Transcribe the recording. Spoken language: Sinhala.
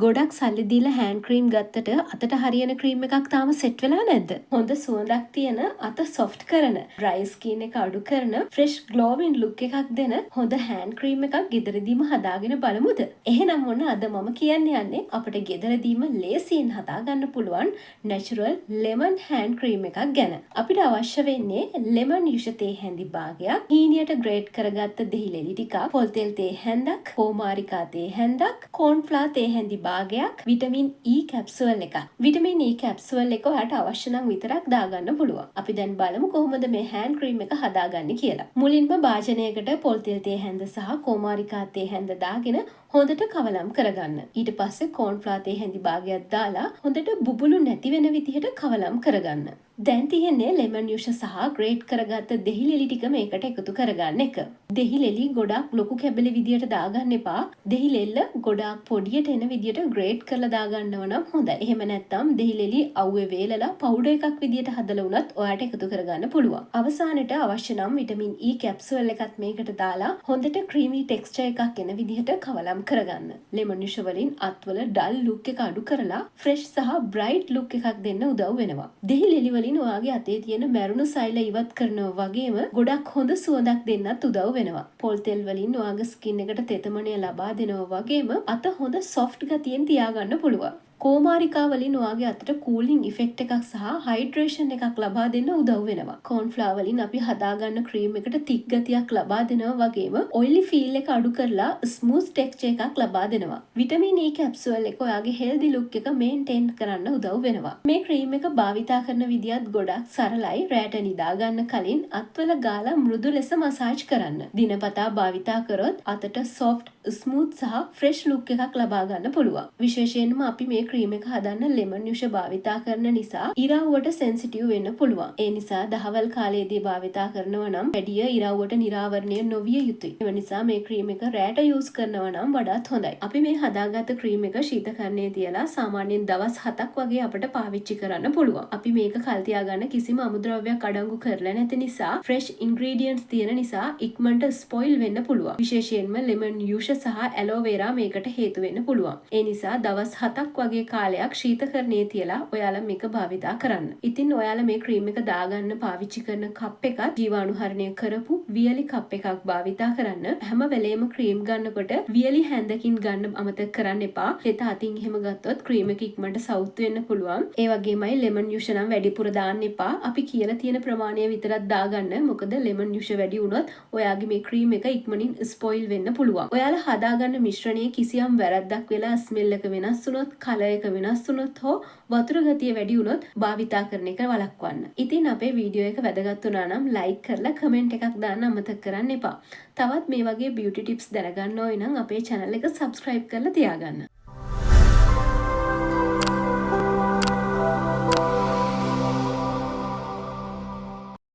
ගොඩක් සල්ලි දීලා හෑන්ඩ් ක්‍රීම් ගත්තට අතට හරියන ක්‍රීම් එකක් තාම සෙට් වෙලා නැද්ද? හොඳ සුවඳක් තියෙන අත සොෆ්ට් කරන, ඩ්‍රයි ස්කින් එක අඩු කරන, ෆ්‍රෙෂ් ග්ලෝවින් ලුක් එකක් දෙන හොඳ හෑන්ඩ් ක්‍රීම් එකක් ගෙදරදීම හදාගෙන බලමුද? එහෙනම් ඔන්න අද මම කියන්න යන්නේ අපිට ගෙදරදීම ලේසියෙන් හදාගන්න පුළුවන් නැචරල් ලෙමන් හෑන්ඩ් ක්‍රීම් එකක් ගැන. අපිට අවශ්‍ය වෙන්නේ ලෙමන් යුෂ තේ හැඳි භාගයක්, හීනියට ග්‍රේට් කරගත්ත දෙහිලෙලි ටිකක්, පොල් තෙල් තේ හැන්දක්, කෝමාරිකා තේ හැන්දක්, කෝන්ෆ්ලා තේ හැඳි භාගයක්, විටමින් E කැප්සූල් එකක්. විටමින් E කැප්සූල් එක ඔයාලට අවශ්‍ය නම් විතරක් දාගන්න පුළුවන්. අපි දැන් බලමු කොහොමද මේ හෑන්ඩ් ක්‍රීම් එක හදාගන්නේ කියලා. මුලින්ම භාජනයකට පොල් තෙල් තේ හැඳ සහ කෝමාරිකා තේ හැඳ දාගෙන හොඳට කවලම් කරගන්න. ඊට පස්සේ කෝන්ෆ්ලා තේ හැඳි භාගයක් දාලා හොඳට බුබුලු නැති වෙන විදිහට කවලම් කරගන්න. දැන් තියෙන්නේ ලෙමන් යුෂ සහ ග්‍රේට් කරගත්ත දෙහිලෙලි ටික මේකට එකතු කරගන්න එක. දෙහිලෙලි ගොඩක් ලොකු කැබලි විදියට දාගන්න එපා. දෙහිලෙල්ල ගොඩක් පොඩියට එන විදියට ග්‍රේට් කරලා දාගන්නව නම් හොඳයි. එහෙම නැත්නම් දෙහිලෙලි අවුවේ වේලලා පවුඩර් එකක් විදියට හදලා උනත් ඔයාලට එකතු කරගන්න පුළුවන්. අවසානයේ අවශ්‍ය නම් විටමින් E කැප්සූල් එකත් මේකට දාලා හොඳට ක්‍රීමි ටෙක්ස්චර් එකක් එන විදිහට කවලම් කරගන්න. ලෙමන් යුෂ වලින් අත්වල ඩල් ලුක් එක අඩු කරලා ෆ්‍රෙෂ් සහ බ්‍රයිට් ලුක් එකක් දෙන්න උදව් වෙනවා. දෙහිලෙලි වලින් ඔයාගේ අතේ තියෙන මැරුණු සෛල ඉවත් කරනවා වගේම ගොඩක් හොඳ සුවඳක් දෙන්නත් උදව් වෙනවා. පොල් තෙල් වලින් ඔයාගේ ස්කින් එකට තෙතමනය ලබා දෙනවා වගේම අත හොඳ සොෆ්ට් ගතියෙන් තියාගන්න පුළුවන්. කෝමාරිකා වලින් ඔයාගේ අතට කූලින් ඉෆෙක්ට් එකක් සහ හයිඩ්‍රේෂන් එකක් ලබා දෙන්න උදව් වෙනවා. කෝන්ෆ්ලා වලින් අපි හදාගන්න ක්‍රීම් එකට තික් ගතියක් ලබා දෙනවා වගේම ඔයිලි ෆීල් එක අඩු කරලා ස්මූත් ටෙක්ස්චර් එකක් ලබා දෙනවා. විටමින් E කැප්සූල් එක ඔයාගේ හෙල්දි ලුක් එක මේන්ටේන් කරන්න උදව් වෙනවා. මේ ක්‍රීම් එක භාවිතා කරන විදියත් ගොඩක් සරලයි. රැට නිදා ගන්න කලින් අත්වල ගාලා මෘදු ලෙස මසාජ් කරන්න. දිනපතා භාවිතා කරොත් අතට සොෆ්ට්, ස්මූත් සහ ෆ්‍රෙෂ් ලුක් එකක් ලබා ගන්න පුළුවන්. විශේෂයෙන්ම අපි මේ ක්‍රීම් එක හදන්න ලෙමන් යුෂ භාවිතා කරන නිසා ඉරව්වට සෙන්සිටිව් වෙන්න පුළුවන්. ඒ නිසා දහවල් කාලයේදී භාවිතා කරනවා නම් වැඩිය ඉරව්වට නිරාවරණය නොවිය යුතුයි. ඒ නිසා මේ ක්‍රීම් එක රැට යූස් කරනවා නම් වඩාත් හොඳයි. අපි මේ හදාගත්ත ක්‍රීම් එක ශීතකරණයේ තියලා සාමාන්‍යයෙන් දවස් 7ක් වගේ අපිට පාවිච්චි කරන්න පුළුවන්. අපි මේක කල් තියාගන්න කිසිම අමුද්‍රව්‍යයක් අඩංගු කරලා නැති නිසා ෆ්‍රෙෂ් ඉන්ග්‍රීඩියන්ට්ස් තියෙන නිසා ඉක්මනට ස්පොයිල් වෙන්න පුළුවන්. විශේෂයෙන්ම ලෙමන් යුෂ සහ ඇලෝවේරා මේකට හේතු වෙන්න පුළුවන්. ඒ නිසා දවස් 7ක් වගේ කාලයක් ශීතකරණයේ තියලා ඔයාලා මේක භාවිතා කරන්න. ඉතින් ඔයාලා මේ ක්‍රීම් එක දාගන්න පාවිච්චි කරන කප් එකත් ජීවාණුහරණය කරපු වියලි කප් එකක් භාවිතා කරන්න. හැම වෙලේම ක්‍රීම් ගන්නකොට වියලි හැන්දකින් ගන්න අමතක කරන්න එපා. හෙට අතින් එහෙම ගත්තොත් ක්‍රීම් එක ඉක්මනට සවුත් වෙන්න පුළුවන්. ඒ වගේමයි ලෙමන් යුෂ නම් වැඩිපුර දාන්න එපා. අපි කියලා තියෙන ප්‍රමාණය විතරක් දාගන්න. මොකද ලෙමන් යුෂ වැඩි වුණොත් ඔයාගේ මේ ක්‍රීම් එක ඉක්මනින් ස්පොයිල් වෙන්න පුළුවන්. ඔයාලා හදාගන්න මිශ්‍රණයේ කිසියම් වැරද්දක් වෙලා ස්මෙල් එක වෙනස් වුණොත්, කලර් එක වෙනස් වුණොත් හෝ වතුර ගතිය වැඩි වුණොත් භාවිතා කරන එක වළක්වන්න. ඉතින් අපේ වීඩියෝ එක වැදගත් වුණා නම් ලයික් කරලා කමෙන්ට් එකක් දාන්න අමතක කරන්න එපා. තවත් මේ වගේ බියුටි ටිප්ස් දැනගන්න ඕන නම් අපේ channel එක subscribe කරලා තියාගන්න.